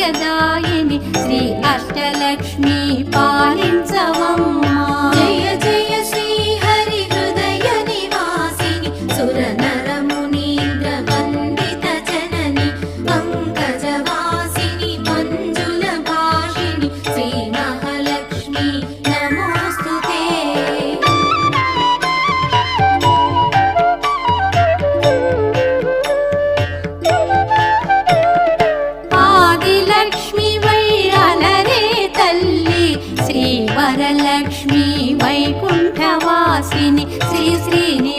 భాగ్యదాయిని శ్రీ అష్టలక్ష్మి పాలించవమ్మా. జయ జయ శ్రీ హరి హృదయ నివాసిని సురనర మునీంద్ర వందిత జనని పంకజవాసిని మంజుల భాషిణి శ్రీ మహాలక్ష్మి నమోస్తుతే. ఆదిలక్ష్మి వైరలరే తల్లి శ్రీ వరలక్ష్మి వైకుంఠవాసిని శ్రీ శ్రీనివాసిని